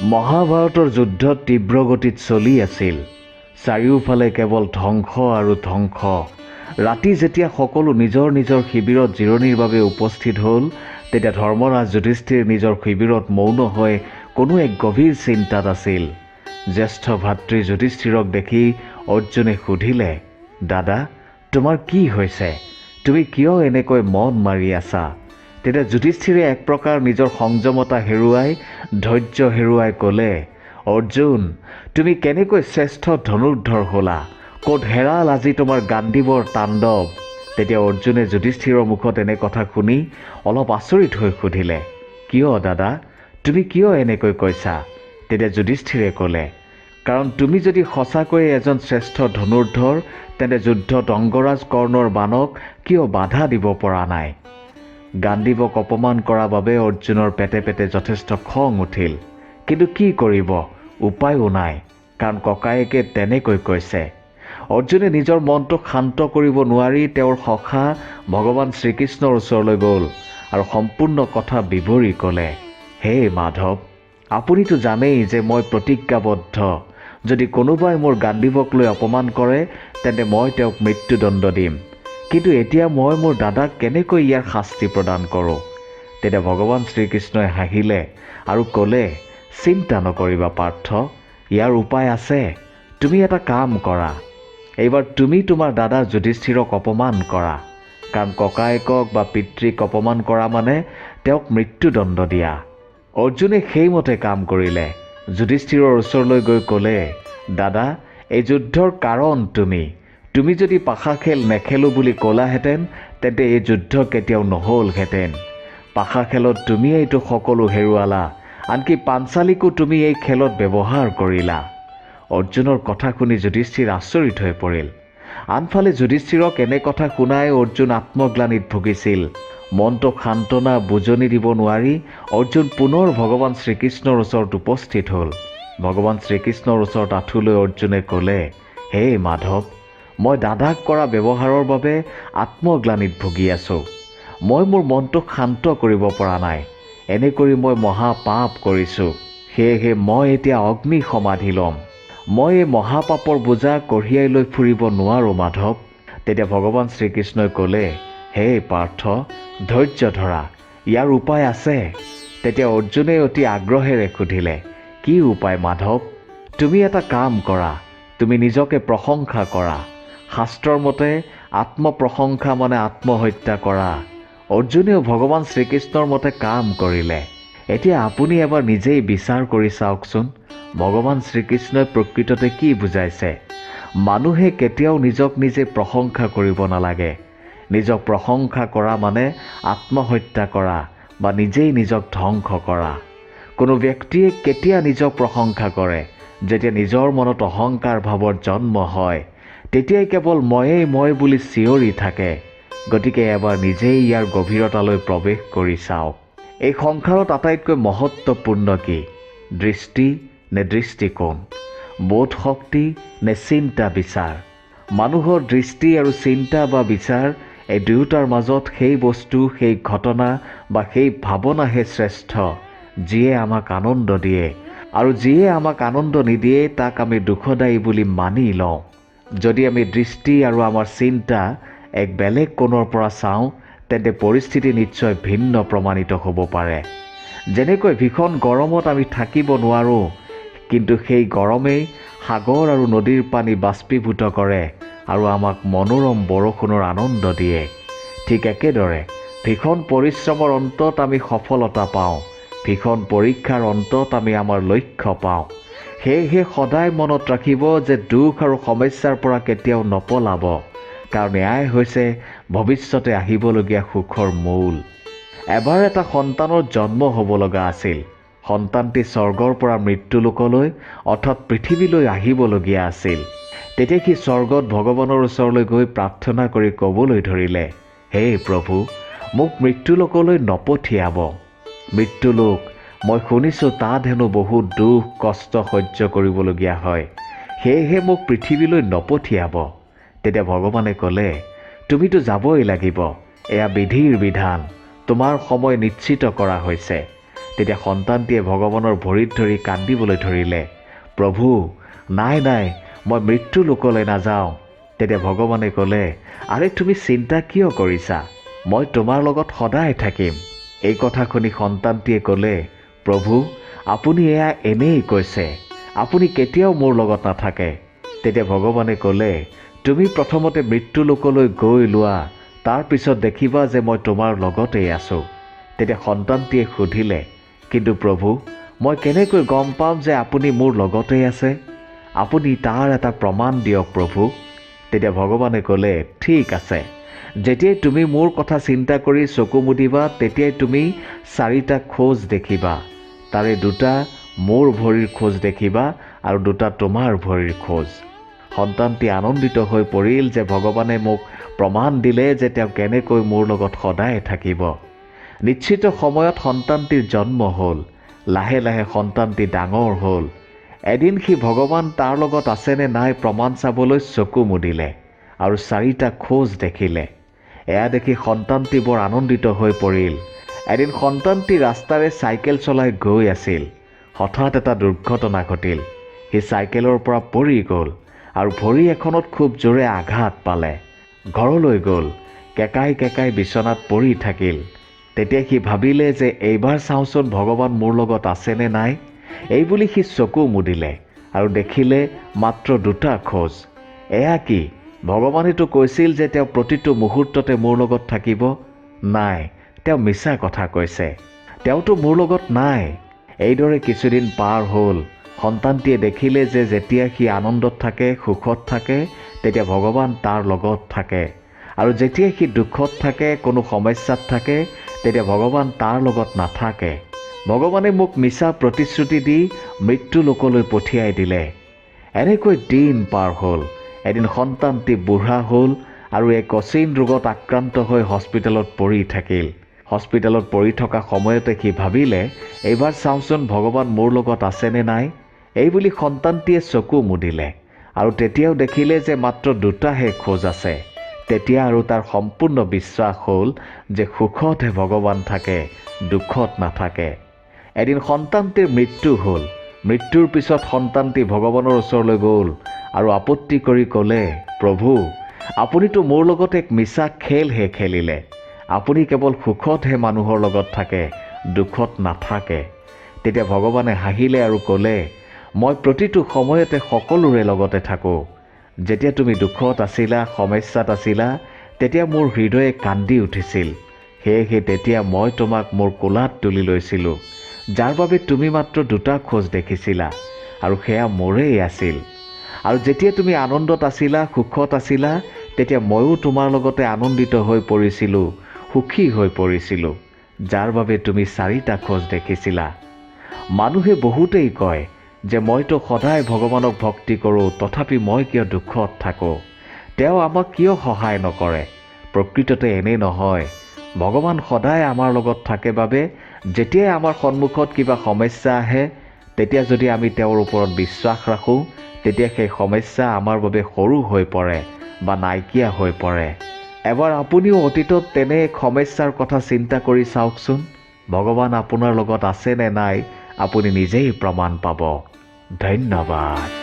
মহাভাৰতৰ যুদ্ধ তীব্ৰ গতিত চলি আছিল। চাৰিওফালে কেৱল ধ্বংস আৰু ধ্বংস। ৰাতি যেতিয়া সকলো নিজৰ নিজৰ শিবিৰত জিৰণিৰ বাবে উপস্থিত হ'ল, তেতিয়া ধৰ্মৰাজ যুধিষ্ঠিৰ নিজৰ শিবিৰত মৌন হৈ কোনো এক গভীৰ চিন্তাত আছিল। জ্যেষ্ঠ ভাতৃ যুধিষ্ঠিৰক দেখি অৰ্জুনে সুধিলে, দাদা, তোমাৰ কি হৈছে? তুমি কিয় এনেকৈ মন মাৰি আছা? তেতিয়া যুধিষ্ঠিৰে এক প্ৰকাৰ নিজৰ সংযমতা হেৰুৱাই ধৈৰ্য হেৰুৱাই ক'লে, অৰ্জুন, তুমি কেনেকৈ শ্ৰেষ্ঠ ধনুৰ্ধৰ হ'লা? ক'ত হেৰাল আজি তোমাৰ গাণ্ডীৱৰ তাণ্ডৱ? তেতিয়া অৰ্জুনে যুধিষ্ঠিৰৰ মুখত এনে কথা শুনি অলপ আচৰিত হৈ সুধিলে, কিয় দাদা, তুমি কিয় এনেকৈ কৈছা? তেতিয়া যুধিষ্ঠিৰে ক'লে, কাৰণ তুমি যদি সঁচাকৈয়ে এজন শ্ৰেষ্ঠ ধনুৰ্ধৰ, তেন্তে যুদ্ধত অংগৰাজ কৰ্ণৰ বাণক কিয় বাধা দিব পৰা নাই? গাণ্ডীৱক অপমান কৰাৰ বাবে অৰ্জুনৰ পেটে পেটে যথেষ্ট খং উঠিল। কিন্তু কি কৰিব, উপায়ো নাই, কাৰণ ককায়েকে তেনেকৈ কৈছে। অৰ্জুনে নিজৰ মনটোক শান্ত কৰিব নোৱাৰি তেওঁৰ সখা ভগৱান শ্ৰীকৃষ্ণৰ ওচৰলৈ গ'ল আৰু সম্পূৰ্ণ কথা বিৱৰি ক'লে, হে মাধৱ, আপুনিতো জানেই যে মই প্ৰতিজ্ঞাবদ্ধ। যদি কোনোবাই মোৰ গাণ্ডীৱক লৈ অপমান কৰে, তেন্তে মই তেওঁক মৃত্যুদণ্ড দিম। কিন্তু এতিয়া মই মোৰ দাদাক কেনেকৈ ইয়াৰ শাস্তি প্ৰদান কৰোঁ? তেতিয়া ভগৱান শ্ৰীকৃষ্ণই হাঁহিলে আৰু ক'লে, চিন্তা নকৰিবা পাৰ্থ, ইয়াৰ উপায় আছে। তুমি এটা কাম কৰা, এইবাৰ তুমি তোমাৰ দাদা যুধিষ্ঠিৰক অপমান কৰা, কাৰণ ককায়েকক বা পিতৃক অপমান কৰা মানে তেওঁক মৃত্যুদণ্ড দিয়া। অৰ্জুনে সেইমতে কাম কৰিলে। যুধিষ্ঠিৰৰ ওচৰলৈ গৈ ক'লে, দাদা, এই যুদ্ধৰ কাৰণ তুমি যদি পাশা খেল নেখেলোঁ বুলি ক'লাহেঁতেন, তেন্তে এই যুদ্ধ কেতিয়াও নহ'লহেঁতেন। পাশা খেলত তুমিয়েইতো সকলো হেৰুৱালা, আনকি পাঞ্চালীকো তুমি এই খেলত ব্যৱহাৰ কৰিলা। অৰ্জুনৰ কথা শুনি যুধিষ্ঠিৰ আচৰিত হৈ পৰিল। আনফালে যুধিষ্ঠিৰক এনে কথা শুনাই অৰ্জুন আত্মগ্লানিত ভুগিছিল। মনটোক সান্তনা বুজনি দিব নোৱাৰি অৰ্জুন পুনৰ ভগৱান শ্ৰীকৃষ্ণৰ ওচৰত উপস্থিত হ'ল। ভগৱান শ্ৰীকৃষ্ণৰ ওচৰত আঁঠু লৈ অৰ্জুনে ক'লে, হে মাধৱ, মই দাদাক কৰা ব্যৱহাৰৰ বাবে আত্মগ্লানিত ভুগি আছোঁ। মই মোৰ মনটোক শান্ত কৰিব পৰা নাই। এনে কৰি মই মহাপাপ কৰিছোঁ। সেয়েহে মই এতিয়া অগ্নি সমাধি ল'ম। মই এই মহাপাপৰ বোজা কঢ়িয়াই লৈ ফুৰিব নোৱাৰোঁ মাধৱ। তেতিয়া ভগৱান শ্ৰীকৃষ্ণই ক'লে, হে পাৰ্থ, ধৈৰ্য ধৰা, ইয়াৰ উপায় আছে। তেতিয়া অৰ্জুনে অতি আগ্ৰহেৰে সুধিলে, কি উপায় মাধৱ? তুমি এটা কাম কৰা, তুমি নিজকে প্ৰশংসা কৰা। শাস্ত্ৰৰ মতে আত্মপ্ৰশংসা মানে আত্মহত্যা কৰা। অৰ্জুনেও ভগৱান শ্ৰীকৃষ্ণৰ মতে কাম কৰিলে। এতিয়া আপুনি এবাৰ নিজেই বিচাৰ কৰি চাওকচোন, ভগৱান শ্ৰীকৃষ্ণই প্ৰকৃততে কি বুজাইছে? মানুহে কেতিয়াও নিজক নিজে প্ৰশংসা কৰিব নালাগে। নিজক প্ৰশংসা কৰা মানে আত্মহত্যা কৰা বা নিজেই নিজক ধ্বংস কৰা। কোনো ব্যক্তিয়ে কেতিয়া নিজক প্ৰশংসা কৰে? যেতিয়া নিজৰ মনত অহংকাৰ ভাৱৰ জন্ম হয়, তেতিয়াই কেৱল ময়েই মই বুলি চিঞৰি থাকে। গতিকে এবাৰ নিজেই ইয়াৰ গভীৰতালৈ প্ৰৱেশ কৰি চাওক। এই সংসাৰত আটাইতকৈ মহত্বপূৰ্ণ কি? দৃষ্টি নে দৃষ্টিকোণ? বোধ শক্তি নে চিন্তা বিচাৰ? মানুহৰ দৃষ্টি আৰু চিন্তা বা বিচাৰ, এই দুয়োটাৰ মাজত সেই বস্তু, সেই ঘটনা বা সেই ভাৱনাহে শ্ৰেষ্ঠ, যিয়ে আমাক আনন্দ দিয়ে, আৰু যিয়ে আমাক আনন্দ নিদিয়ে তাক আমি দুখদায়ী বুলি মানি লওঁ। যদি আমি দৃষ্টি আৰু আমাৰ চিন্তা এক বেলেগ কোণৰ পৰা চাওঁ, তেন্তে পৰিস্থিতি নিশ্চয় ভিন্ন প্ৰমাণিত হ'ব পাৰে। যেনেকৈ ভীষণ গৰমত আমি থাকিব নোৱাৰোঁ, কিন্তু সেই গৰমেই সাগৰ আৰু নদীৰ পানী বাষ্পীভূত কৰে আৰু আমাক মনোৰম বৰষুণৰ আনন্দ দিয়ে। ঠিক একেদৰে ভীষণ পৰিশ্ৰমৰ অন্তত আমি সফলতা পাওঁ। ভীষণ পৰীক্ষাৰ অন্তত আমি আমাৰ লক্ষ্য পাওঁ। সেয়েহে সদায় মনত ৰাখিব যে দুখ আৰু সমস্যাৰ পৰা কেতিয়াও নপলাব, কাৰণ এয়াই হৈছে ভৱিষ্যতে আহিবলগীয়া সুখৰ মূল। এবাৰ এটা সন্তানৰ জন্ম হ'ব লগা আছিল। সন্তানটি স্বৰ্গৰ পৰা মৃত্যুলোকলৈ অৰ্থাৎ পৃথিৱীলৈ আহিবলগীয়া আছিল। তেতিয়া সি স্বৰ্গত ভগৱানৰ ওচৰলৈ গৈ প্ৰাৰ্থনা কৰি ক'বলৈ ধৰিলে, হে প্ৰভু, মোক মৃত্যুলোকলৈ নপঠিয়াব। মৃত্যুলোক, মই শুনিছোঁ তাত হেনো বহুত দুখ কষ্ট সহ্য কৰিবলগীয়া হয়। সেয়েহে মোক পৃথিৱীলৈ নপঠিয়াব। তেতিয়া ভগৱানে ক'লে, তুমিতো যাবই লাগিব, এয়া বিধিৰ বিধান, তোমাৰ সময় নিশ্চিত কৰা হৈছে। তেতিয়া সন্তানটিয়ে ভগৱানৰ ভৰিত ধৰি কান্দিবলৈ ধৰিলে, প্ৰভু, নাই নাই, মই মৃত্যু লোকলৈ নাযাওঁ। তেতিয়া ভগৱানে ক'লে, আৰে তুমি চিন্তা কিয় কৰিছা? মই তোমাৰ লগত সদায় থাকিম। এই কথা শুনি সন্তানটিয়ে ক'লে, প্ৰভু, আপুনি এয়া এনেই কৈছে, আপুনি কেতিয়াও মোৰ লগত নাথাকে। তেতিয়া ভগৱানে ক'লে, তুমি প্ৰথমতে মৃত্যু লোকলৈ গৈ লোৱা, তাৰ পিছত দেখিবা যে মই তোমাৰ লগতেই আছোঁ। তেতিয়া সন্তানটিয়ে সুধিলে, কিন্তু প্ৰভু, মই কেনেকৈ গম পাম যে আপুনি মোৰ লগতেই আছে? আপুনি তাৰ এটা প্ৰমাণ দিয়ক প্ৰভু। তেতিয়া ভগৱানে ক'লে, ঠিক আছে, যেতিয়াই তুমি মোৰ কথা চিন্তা কৰি চকু মুদিবা তেতিয়াই তুমি 4টা খোজ দেখিবা। তাৰে 2টা মোৰ ভৰিৰ খোজ দেখিবা আৰু 2টা তোমাৰ ভৰিৰ খোজ। সন্তানটি আনন্দিত হৈ পৰিল যে ভগৱানে মোক প্ৰমাণ দিলে যে তেওঁ কেনেকৈ মোৰ লগত সদায় থাকিব। নিশ্চিত সময়ত সন্তানটিৰ জন্ম হ'ল। লাহে লাহে সন্তানটি ডাঙৰ হ'ল। এদিন সি ভগৱান তাৰ লগত আছেনে নাই প্ৰমাণ চাবলৈ চকু মুদিলে আৰু 4টা খোজ দেখিলে। এয়া দেখি সন্তানটি বৰ আনন্দিত হৈ পৰিল। এদিন সন্তানটি ৰাস্তাৰে চাইকেল চলাই গৈ আছিল। হঠাৎ এটা দুৰ্ঘটনা ঘটিল। সি চাইকেলৰ পৰা পৰি গ'ল আৰু ভৰি এখনত খুব জোৰে আঘাত পালে। ঘৰলৈ গ'ল, কেকাই কেকাই বিচনাত পৰি থাকিল। তেতিয়া সি ভাবিলে যে এইবাৰ চাওঁচোন ভগৱান মোৰ লগত আছেনে নাই। এইবুলি সি চকু মুদিলে আৰু দেখিলে মাত্ৰ 2টা খোজ। এয়া কি? ভগৱানেতো কৈছিল যে তেওঁ প্ৰতিটো মুহূৰ্ততে মোৰ লগত থাকিব। নাই, তেওঁ মিছা কথা কৈছে, তেওঁতো মোৰ লগত নাই। এইদৰে কিছুদিন পাৰ হ'ল। সন্তানটিয়ে দেখিলে যে যেতিয়া সি আনন্দত থাকে, সুখত থাকে, তেতিয়া ভগৱান তাৰ লগত থাকে, আৰু যেতিয়া সি দুখত থাকে, কোনো সমস্যাত থাকে, তেতিয়া ভগৱান তাৰ লগত নাথাকে। ভগৱানে মোক মিছা প্ৰতিশ্ৰুতি দি মৃত্যু লোকলৈ পঠিয়াই দিলে। এনেকৈ দিন পাৰ হ'ল। এদিন সন্তানটি বুঢ়া হ'ল আৰু এক অচিন ৰোগত আক্ৰান্ত হৈ হস্পিটেলত পৰি থাকিল। হস্পিটেলত পৰি থকা সময়তে সি ভাবিলে, এইবাৰ চাওঁচোন ভগৱান মোৰ লগত আছেনে নাই। এইবুলি সন্তানটিয়ে চকু মুদিলে আৰু তেতিয়াও দেখিলে যে মাত্ৰ 2টাহে খোজ আছে। তেতিয়া আৰু তাৰ সম্পূৰ্ণ বিশ্বাস হ'ল যে সুখতহে ভগৱান থাকে, দুখত নাথাকে। এদিন সন্তানটিৰ মৃত্যু হ'ল। মৃত্যুৰ পিছত সন্তানটি ভগৱানৰ ওচৰলৈ গ'ল আৰু আপত্তি কৰি ক'লে, প্ৰভু, আপুনিতো মোৰ লগত এক মিছা খেলহে খেলিলে। আপুনি কেৱল সুখতহে মানুহৰ লগত থাকে, দুখত নাথাকে। তেতিয়া ভগৱানে হাঁহিলে আৰু ক'লে, মই প্ৰতিটো সময়তে সকলোৰে লগতে থাকোঁ। যেতিয়া তুমি দুখত আছিলা, সমস্যাত আছিলা, তেতিয়া মোৰ হৃদয়ে কান্দি উঠিছিল। সেয়েহে তেতিয়া মই তোমাক মোৰ কোলাত তুলি লৈছিলোঁ, যাৰ বাবে তুমি মাত্ৰ 2টা খোজ দেখিছিলা, আৰু সেয়া মোৰেই আছিল। আৰু যেতিয়া তুমি আনন্দত আছিলা, সুখত আছিলা, তেতিয়া ময়ো তোমাৰ লগতে আনন্দিত হৈ পৰিছিলোঁ, সুখী হৈ পৰিছিলোঁ, যাৰ বাবে তুমি 4টা খোজ দেখিছিলা। মানুহে বহুতেই কয় যে মইতো সদায় ভগৱানক ভক্তি কৰোঁ, তথাপি মই কিয় দুখত থাকোঁ, তেওঁ আমাক কিয় সহায় নকৰে। প্ৰকৃততে এনে নহয়। ভগৱান সদায় আমাৰ লগত থাকে বাবে যেতিয়াই আমাৰ সন্মুখত কিবা সমস্যা আহে, তেতিয়া যদি আমি তেওঁৰ ওপৰত বিশ্বাস ৰাখোঁ, তেতিয়া সেই সমস্যা আমাৰ বাবে সৰু হৈ পৰে বা নাইকিয়া হৈ পৰে। এবাৰ আপুনিও অতীতত তেনে এক সমস্যাৰ কথা চিন্তা কৰি চাওকচোন। ভগৱান আপোনাৰ লগত আছে নে নাই আপুনি নিজেই প্ৰমাণ পাব। ধন্যবাদ।